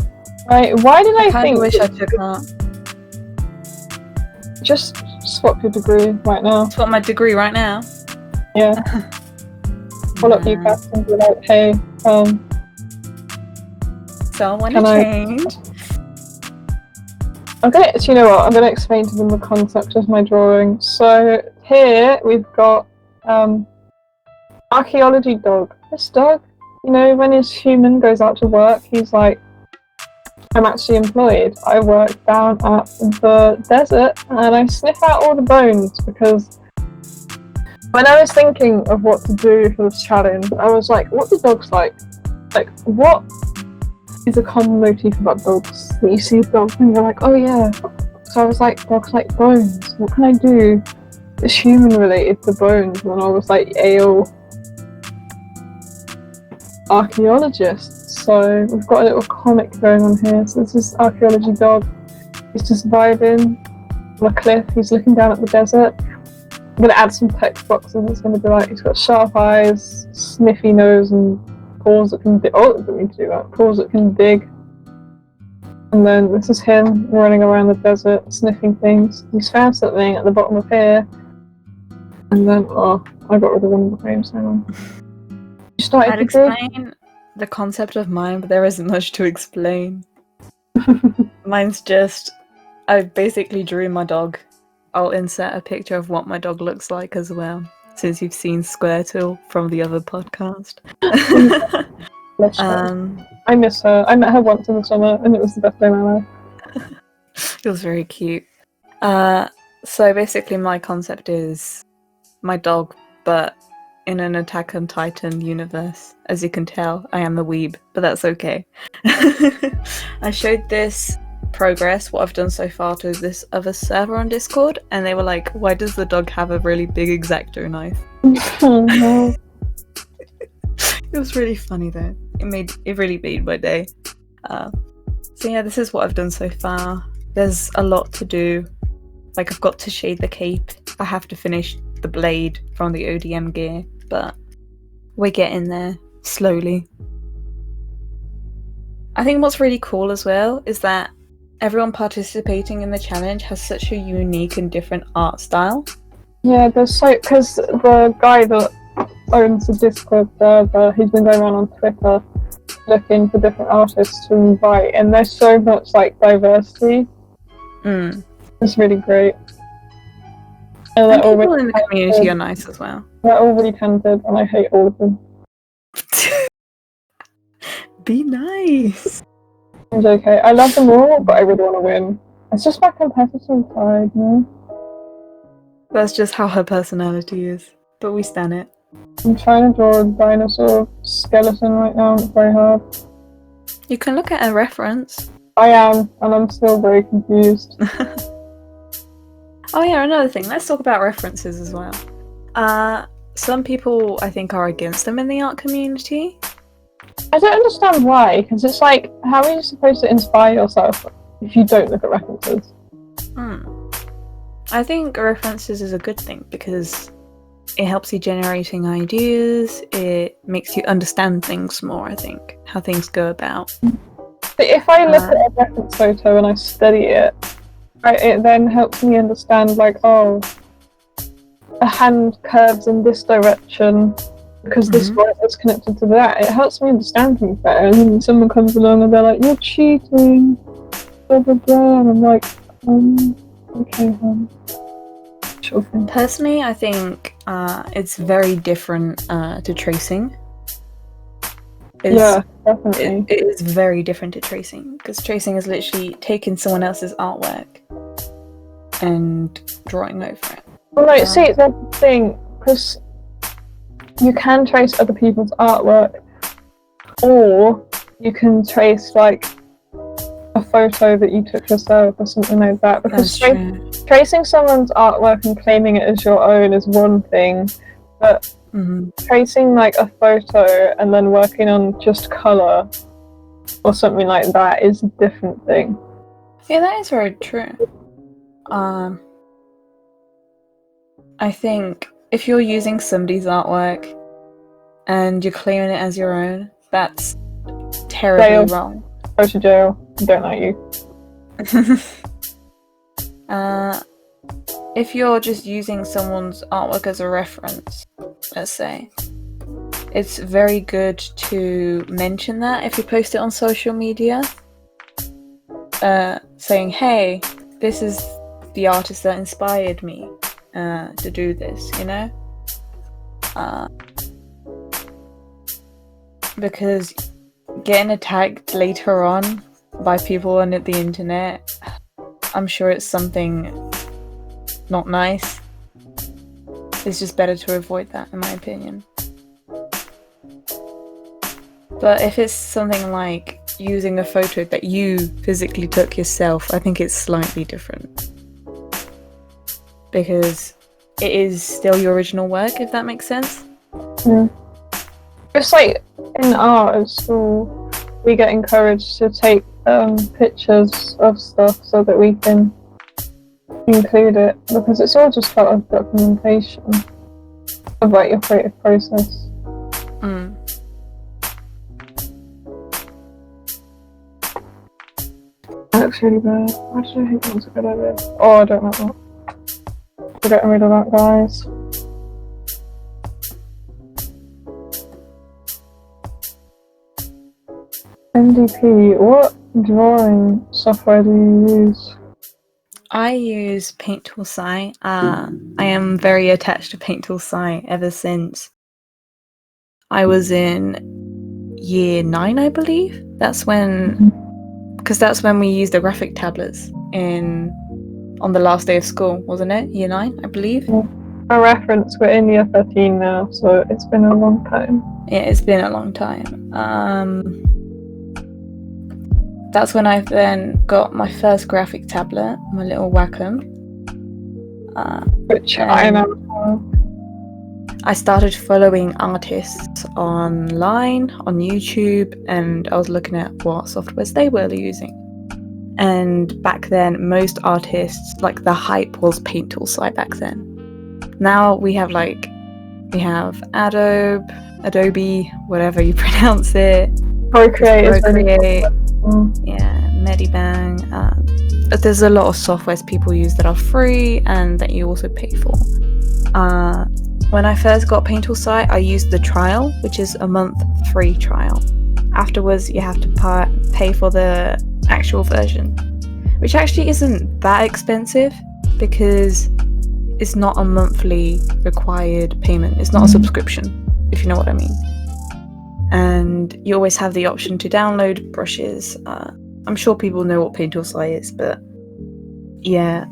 Right, why did I think... wish I took art. Just swap your degree right now. Swap my degree right now? Yeah. Pull up UCAS and be like, hey, so I want to change. You know what, I'm gonna explain to them the concept of my drawing. So here we've got archaeology dog. This dog, you know, when his human goes out to work, he's like, I'm actually employed. I work down at the desert and I sniff out all the bones because when I was thinking of what to do for this challenge, I was like, what do dogs like? Like, what is a common motif about dogs? That you see dogs and you're like, oh yeah. So I was like, dogs like bones. What can I do that's human related to bones? And I was like, ale archaeologists. So we've got a little comic going on here. So this is archaeology dog. He's just vibing on a cliff. He's looking down at the desert. I'm going to add some text boxes. It's going to be like, he's got sharp eyes, sniffy nose, and paws that can dig. Oh, I didn't mean to do that. Paws that can dig. And then this is him running around the desert, sniffing things. He's found something at the bottom of here. And then, I got rid of one of the frames. Hang on. I'd explain the concept of mine, but there isn't much to explain. Mine's just, I basically drew my dog. I'll insert a picture of what my dog looks like as well, since you've seen Squirtle from the other podcast. I miss her. I met her once in the summer, and it was the best day of my life. It was very cute. So basically my concept is my dog, but in an Attack on Titan universe. As you can tell, I am a weeb, but that's okay. I showed this progress, what I've done so far, to this other server on Discord, and they were like, why does the dog have a really big X-Acto knife? Oh no. It was really funny though. It really made my day. So yeah, this is what I've done so far. There's a lot to do. Like, I've got to shade the cape. I have to finish the blade from the ODM gear, but we're getting there slowly. I think what's really cool as well is that everyone participating in the challenge has such a unique and different art style. Yeah, because the guy that owns the Discord server, he's been going around on Twitter looking for different artists to invite, and there's so much like diversity. It's really great. And people in the community are nice as well. They're all really talented, and I hate all of them. Be nice. It's okay. I love them all, but I really want to win. It's just my competitive side, you know? That's just how her personality is. But we stan it. I'm trying to draw a dinosaur skeleton right now. It's very hard. You can look at a reference. I am, and I'm still very confused. Oh yeah, another thing. Let's talk about references as well. Some people, I think, are against them in the art community. I don't understand why, because it's like, how are you supposed to inspire yourself if you don't look at references? I think references is a good thing because it helps you generating ideas. It makes you understand things more, I think, how things go about. But if I look at a reference photo and I study it, it then helps me understand, like, oh, a hand curves in this direction because this word is connected to that. It helps me understand things better. And then someone comes along and they're like, "You're cheating," blah blah blah, and I'm like, okay, sure thing. Personally, I think it's very different to tracing. Yeah, definitely. It is very different to tracing, because tracing is literally taking someone else's artwork and drawing over it. Well, no, see, it's the thing, because you can trace other people's artwork, or you can trace, like, a photo that you took yourself or something like that. Because tracing someone's artwork and claiming it as your own is one thing, but tracing, like, a photo and then working on just colour or something like that is a different thing. Yeah, that is very true. I think if you're using somebody's artwork and you're claiming it as your own, that's terribly wrong. Go to jail. I don't like you. If you're just using someone's artwork as a reference, let's say, it's very good to mention that if you post it on social media, saying, hey, this is the artist that inspired me to do this, you know? Because getting attacked later on by people on the internet, I'm sure it's something not nice. It's just better to avoid that, in my opinion. But if it's something like using a photo that you physically took yourself, I think it's slightly different. Because it is still your original work, if that makes sense. It's like in art at school, we get encouraged to take pictures of stuff so that we can include it, because it's all just part of documentation about your creative process. That looks really bad. Why did I think that was a good idea? Oh, I don't like that. We're getting rid of that, guys. MDP, what drawing software do you use? I use Paint Tool Sci. I am very attached to Paint Tool Sci ever since I was in year 9, I believe. That's when we used the graphic tablets on the last day of school, wasn't it? Year 9, I believe. Yeah. For reference, we're in year 13 now, so it's been a long time. Yeah, it's been a long time. That's when I then got my first graphic tablet, my little Wacom. Which I am. I started following artists online, on YouTube, and I was looking at what softwares they were using. And back then, most artists, like, the hype was Paint Tool Sci back then. Now we have Adobe, whatever you pronounce it. Procreate. Yeah, Medibang. But there's a lot of softwares people use that are free and that you also pay for. When I first got Paint Tool Sci, I used the trial, which is a month free trial. Afterwards, you have to pay for the actual version, which actually isn't that expensive because it's not a monthly required payment. It's not a subscription, if you know what I mean. And you always have the option to download brushes. I'm sure people know what Paint Tool Sci is, but yeah,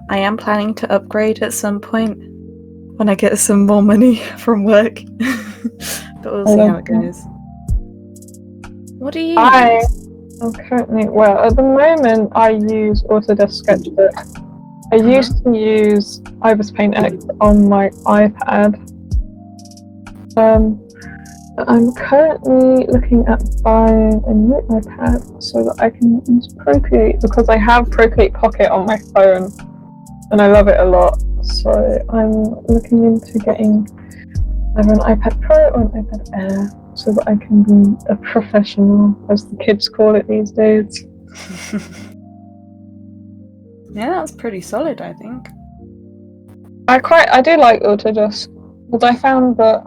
I am planning to upgrade at some point when I get some more money from work. But we'll see how it goes. What do you use? I'm currently, well, at the moment I use Autodesk Sketchbook. I used to use Ibis Paint X on my iPad. I'm currently looking at buying a new iPad so that I can use Procreate, because I have Procreate Pocket on my phone and I love it a lot. So I'm looking into getting either an iPad Pro or an iPad Air so that I can be a professional, as the kids call it these days. Yeah, that's pretty solid, I think. I do like Autodesk, but I found that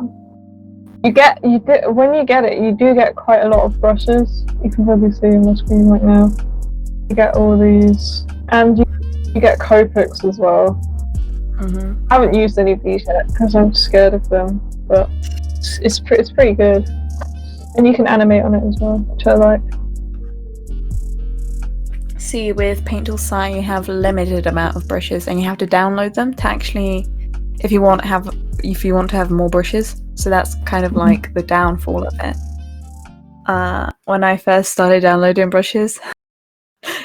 when you get it, you do get quite a lot of brushes. You can probably see on the screen right now. You get all these, and you get Copics as well. I haven't used any of these yet because I'm scared of them, but it's pretty good. And you can animate on it as well, which I like. See, with Paint Tool Sai, you have a limited amount of brushes, and you have to download them to actually, if you want to have more brushes. So that's kind of like the downfall of it. When I first started downloading brushes,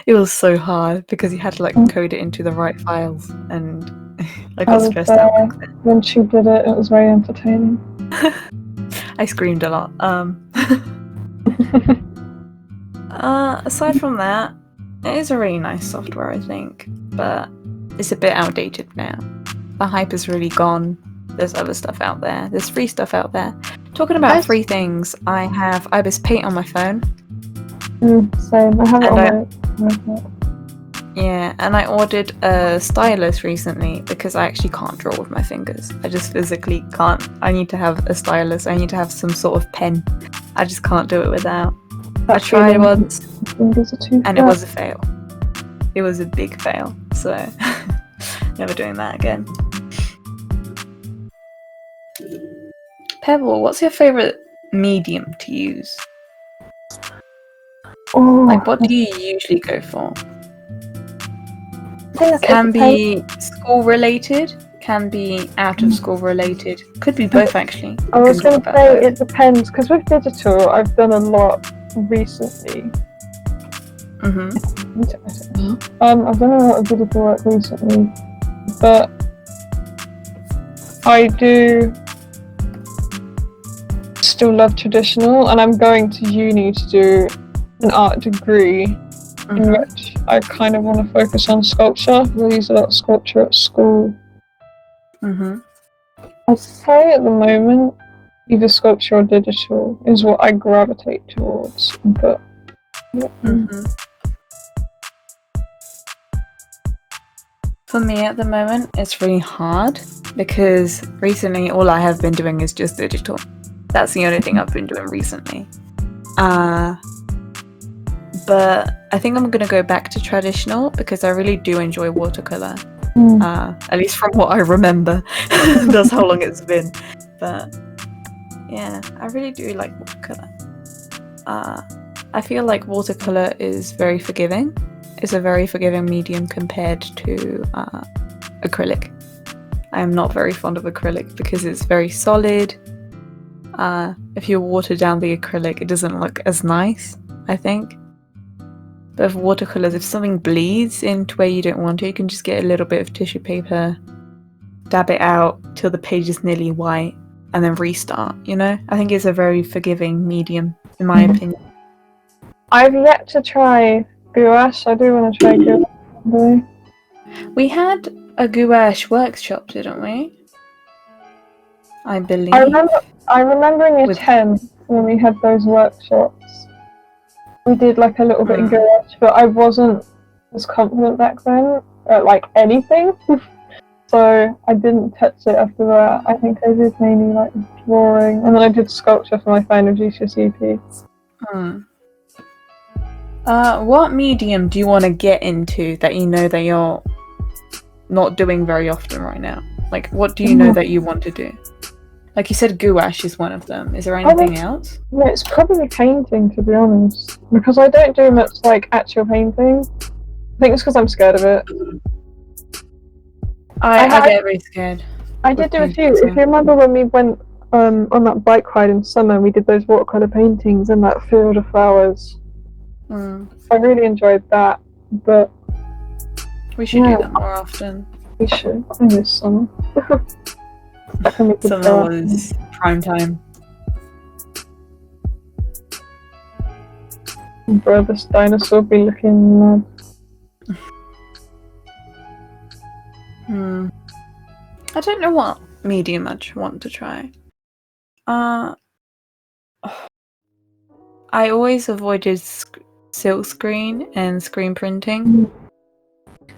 it was so hard because you had to like code it into the right files, and I got stressed out. When she did it, it was very entertaining. I screamed a lot. Aside from that, it is a really nice software, I think, but it's a bit outdated now. The hype is really gone. There's other stuff out there. There's free stuff out there. Talking about free things, I have Ibis Paint on my phone. Same. I have it on my Yeah, and I ordered a stylus recently because I actually can't draw with my fingers. I just physically can't. I need to have a stylus. I need to have some sort of pen. I just can't do it without. I tried once, and it was a fail. It was a big fail, so never doing that again. Pebble, what's your favourite medium to use? Like, what do you usually go for? Can be school related, can be out of school related, could be both actually. I was going to say it depends, because with digital I've done a lot recently. I've done a lot of digital work recently, but I do still love traditional, and I'm going to uni to do an art degree in which I kind of want to focus on sculpture. We use a lot of sculpture at school. I'd say at the moment either sculpture or digital is what I gravitate towards, but for me at the moment it's really hard because recently all I have been doing is just digital. That's the only thing I've been doing recently. But I think I'm going to go back to traditional because I really do enjoy watercolour. At least from what I remember. That's how long it's been. But yeah, I really do like watercolour. I feel like watercolour is very forgiving. It's a very forgiving medium compared to acrylic. I am not very fond of acrylic because it's very solid. If you water down the acrylic, it doesn't look as nice, I think. But with watercolours, if something bleeds into where you don't want to, you can just get a little bit of tissue paper, dab it out till the page is nearly white, and then restart, you know? I think it's a very forgiving medium, in my opinion. I've yet to try gouache. I do want to try gouache. We had a gouache workshop, didn't we? I believe. I remember in year 10 when we had those workshops. We did like a little bit in gouache, but I wasn't as confident back then at like anything. So I didn't touch it after that. I think I did mainly like drawing, and then I did sculpture for my final GCSE. What medium do you want to get into that you know that you're not doing very often right now? Like, what do you know that you want to do? Like you said, gouache is one of them. Is there anything else? Yeah, it's probably painting, to be honest, because I don't do much like actual painting. I think it's because I'm scared of it. I get very scared. I did do a few. If you remember when we went on that bike ride in summer, we did those watercolour paintings in that field of flowers. I really enjoyed that, but We should do that more often. We should. I miss summer. Summer was prime time. Bro, this dinosaur be looking mad. I don't know what medium I'd want to try. I always avoided silk screen and screen printing.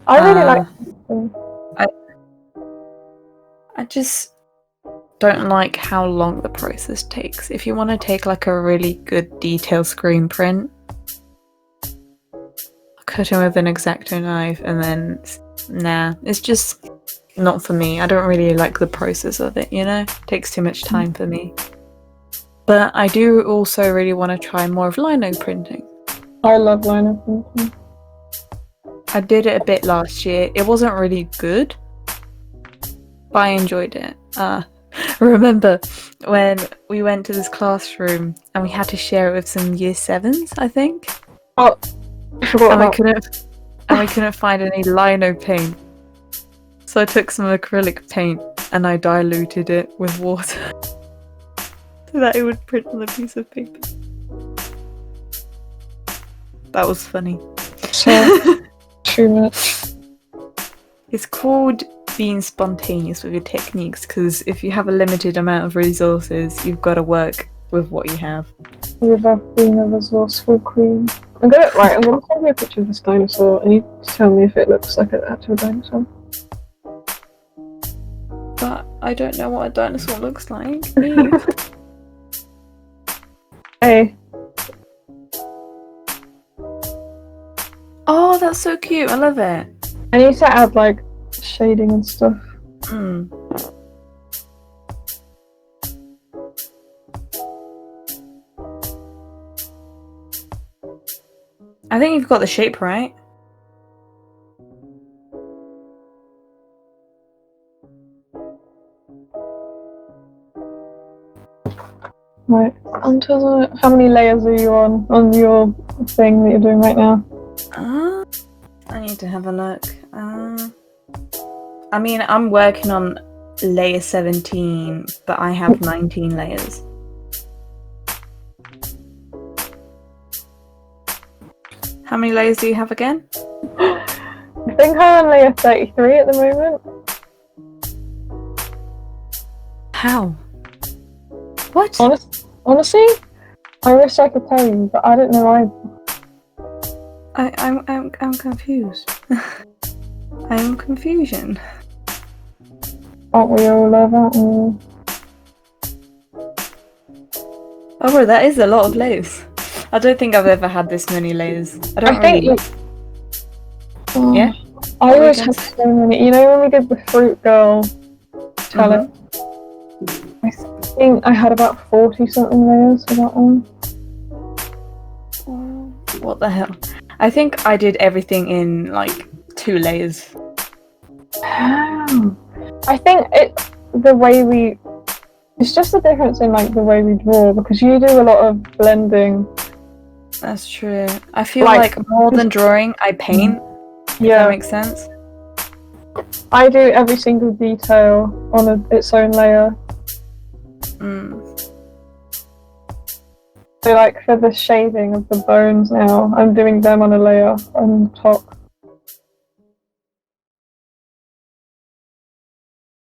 I really like I just don't like how long the process takes. If you want to take like a really good detailed screen print, cut it with an X-Acto knife, and then it's just not for me. I don't really like the process of it, you know? It takes too much time for me. But I do also really want to try more of lino printing. I love lino printing. I did it a bit last year. It wasn't really good, but I enjoyed it. Remember when we went to this classroom and we had to share it with some year 7s, I think? Oh, I forgot and we couldn't find any lino paint. So I took some acrylic paint and I diluted it with water so that it would print on a piece of paper. That was funny. So, too much. It's called being spontaneous with your techniques, because if you have a limited amount of resources, you've got to work with what you have. Without being a resourceful queen. I'm gonna send you a picture of this dinosaur and you tell me if it looks like an actual dinosaur. But I don't know what a dinosaur looks like. Hey. Oh, that's so cute. I love it. I need to add like shading and stuff. I think you've got the shape right. Right. How many layers are you on your thing that you're doing right now? I need to have a look. I mean, I'm working on layer 17, but I have 19 layers. How many layers do you have again? I think I'm on layer 33 at the moment. How? What? Honestly, I wish I could tell you, but I don't know either. I'm confused. I am confusion. Aren't we all, love, aren't we? Oh, bro, that is a lot of layers. I don't think I've ever had this many layers. Yeah? I always had so many. You know when we did the Fruit Girl challenge? I think I had about 40 something layers for that one. What the hell? I think I did everything in like 2 layers. Wow. I think it's just the difference in like the way we draw, because you do a lot of blending. That's true. I feel like more than drawing, I paint. Yeah. That makes sense. I do every single detail on its own layer. So like for the shading of the bones now, I'm doing them on a layer on top.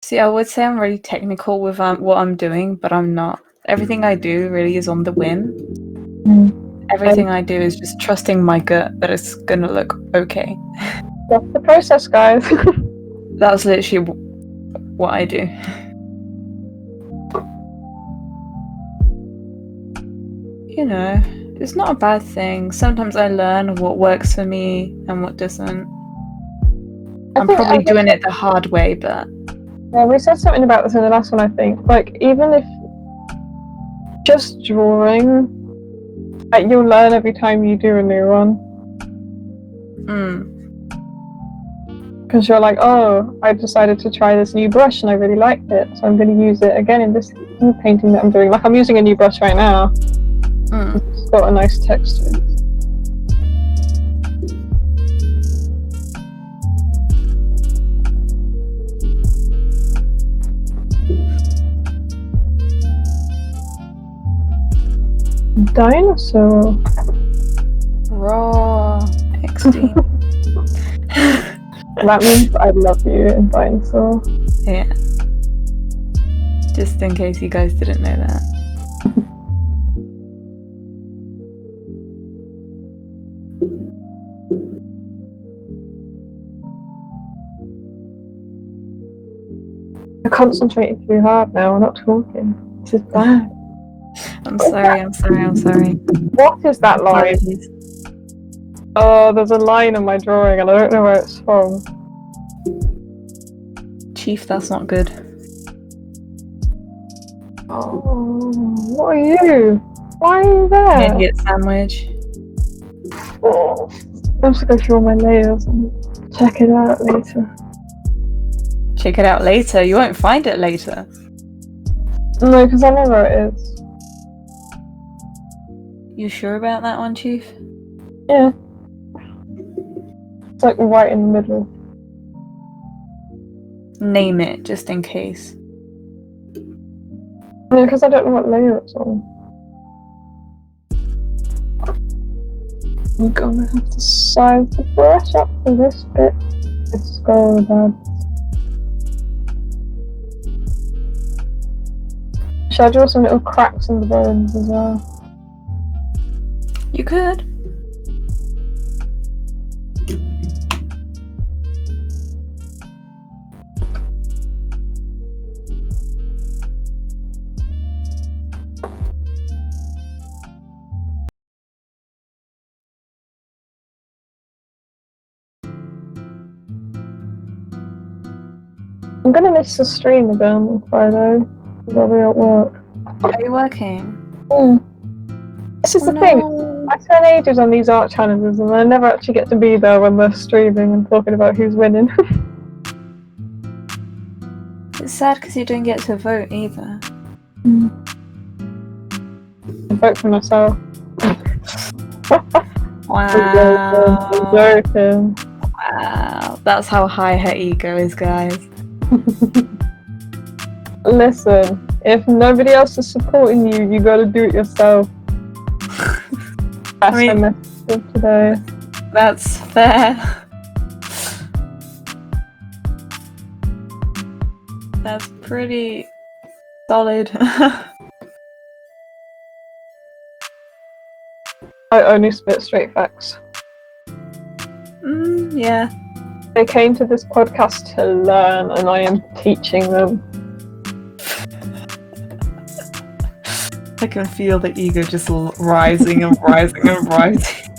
See, I would say I'm really technical with what I'm doing, but I'm not. Everything I do really is on the whim. Everything I do is just trusting my gut that it's gonna look okay. That's the process, guys. That's literally what I do. You know, it's not a bad thing. Sometimes I learn what works for me and what doesn't. I'm probably doing it the hard way, but... Yeah, we said something about this in the last one, I think. Like, even if just drawing, like, you'll learn every time you do a new one. Because you're like, oh, I decided to try this new brush and I really liked it, so I'm going to use it again in this new painting that I'm doing. Like, I'm using a new brush right now. It's got a nice texture. dinosaur. Raw XD. That means I love you in dinosaur. Yeah. Just in case you guys didn't know that. You're concentrating too hard now. We're not talking. This is bad. I'm sorry. What is that line? Apologies. Oh, there's a line on my drawing and I don't know where it's from. Chief, that's not good. Oh, what are you? Why are you there? Idiot sandwich. Oh, I have to go through all my layers and check it out later. Check it out later. You won't find it later. No, because I know where it is. You sure about that one, Chief? Yeah. It's like right in the middle. Name it, just in case. No, because I don't know what layer it's on. I'm gonna have to size the brush up for this bit. It's so bad. Should I draw some little cracks in the bones as well? You could. I'm gonna miss the stream again on Friday. Because I'll be at work. Are you working? This is the thing. I spend ages on these art challenges and I never actually get to be there when they're streaming and talking about who's winning. It's sad because you don't get to vote either. I vote for myself. Wow. I'm joking. Wow. That's how high her ego is, guys. Listen, if nobody else is supporting you, you gotta do it yourself. That's my message for today. That's fair. That's pretty solid. I only spit straight facts. Yeah. They came to this podcast to learn, and I am teaching them. I can feel the ego just rising and rising and rising.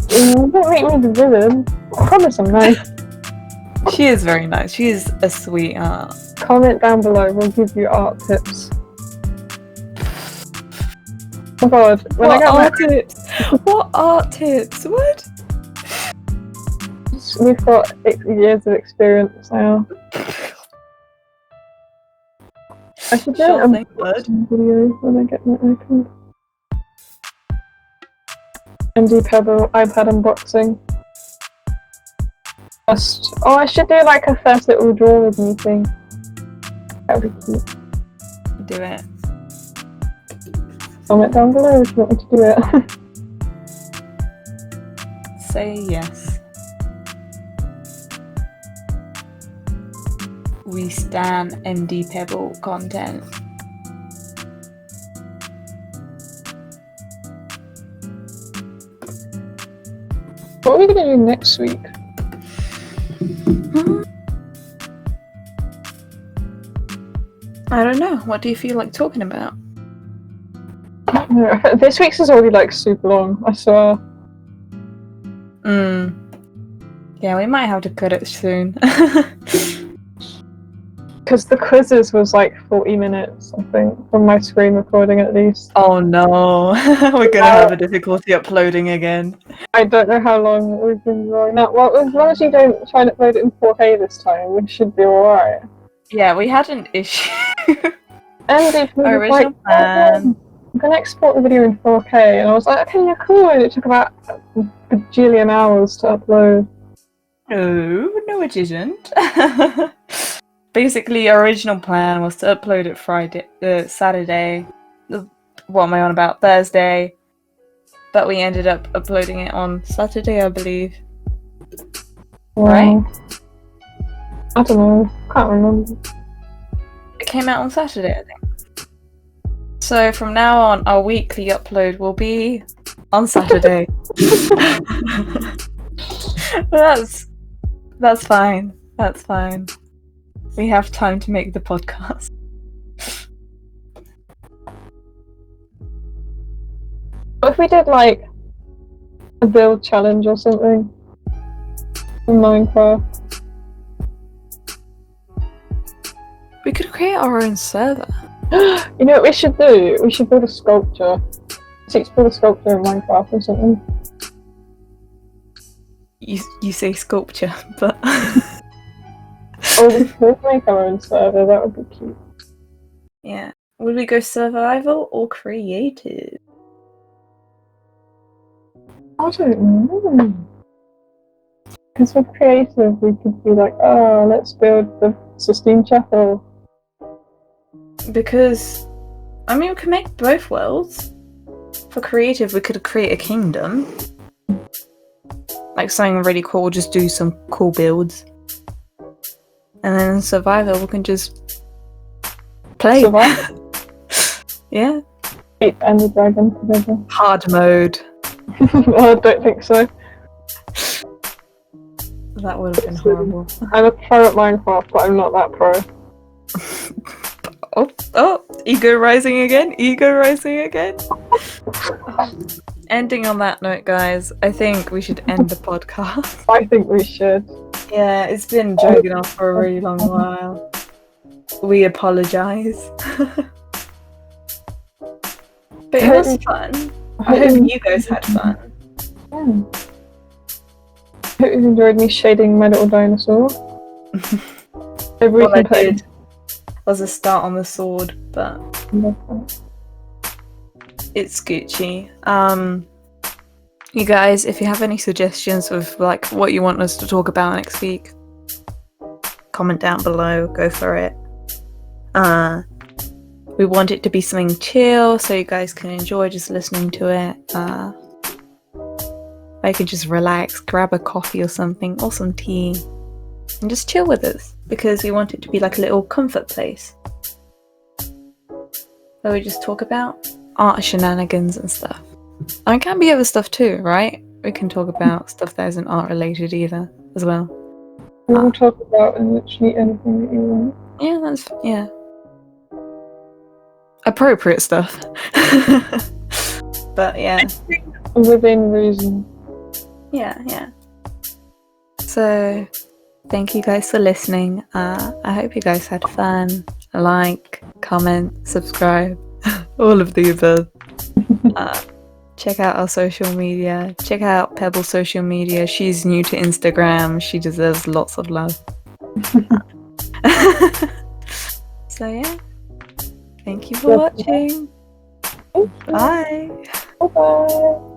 Don't make me the villain. I promise I'm nice. She is very nice. She is a sweetheart. Comment down below, we'll give you art tips. Oh god, when I get art tips? What art tips? What? We've got 8 years of experience now. I should do an unboxing video when I get my iPad. MDPEBBLE iPad unboxing. I should do like a first little draw with me thing. That would be cute. Do it. Comment down below if you want me to do it. Say yes. We stan MDPEBBLE content. What are we gonna do next week? I don't know. What do you feel like talking about? This week's is already like super long, I swear. Yeah, we might have to cut it soon. Because the quizzes was like 40 minutes, I think, from my screen recording at least. Oh no, we're gonna have a difficulty uploading again. I don't know how long we've been going now. Well, as long as you don't try and upload it in 4K this time, we should be alright. Yeah, we had an issue. Original plan. I'm gonna export the video in 4K, and I was like, okay, yeah, cool, and it took about a bajillion hours to upload. No, it isn't. Basically, our original plan was to upload it Saturday. The what am I on about? Thursday. But we ended up uploading it on Saturday, I believe. Right? I don't know. Can't remember. It came out on Saturday, I think. So from now on, our weekly upload will be on Saturday. That's fine. That's fine. We have time to make the podcast. What if we did like a build challenge or something in Minecraft? We could create our own server. You know what we should do? We should build a sculpture. Let's build a sculpture in Minecraft or something. You say sculpture, but Or we could make our own server. That would be cute. yeah. Would we go survival or creative? I don't know. Because with creative, we could be like, oh, let's build the Sistine Chapel. Because, I mean, we could make both worlds. For creative, we could create a kingdom. Like something really cool, just do some cool builds. And then in survival, we can just play. Survive? Yeah. And the dragon together. Hard mode. I don't think so. That would have been horrible. I'm a pro at Minecraft, but I'm not that pro. Oh, ego rising again. Ending on that note, guys, I think we should end the podcast. I think we should. Yeah, it's been dragging on for a really long while. We apologise. But it was fun. I hope you guys had fun. Yeah. I hope you enjoyed me shading my little dinosaur. What I did was a start on the sword, but it's Gucci. You guys, if you have any suggestions of like what you want us to talk about next week, comment down below. Go for it. We want it to be something chill, so you guys can enjoy just listening to it. I could just relax, grab a coffee or something, or some tea, and just chill with us, because we want it to be like a little comfort place where we just talk about art shenanigans and stuff. And it can be other stuff too, right? We can talk about stuff that isn't art related either, as well. We'll talk about literally anything that you want. Yeah, appropriate stuff. But yeah. Within reason. Yeah. So, thank you guys for listening. I hope you guys had fun. Like, comment, subscribe, all of the above. Check out our social media. Check out Pebble's social media. She's new to Instagram. She deserves lots of love. So yeah. Thank you for watching. Bye. Bye-bye.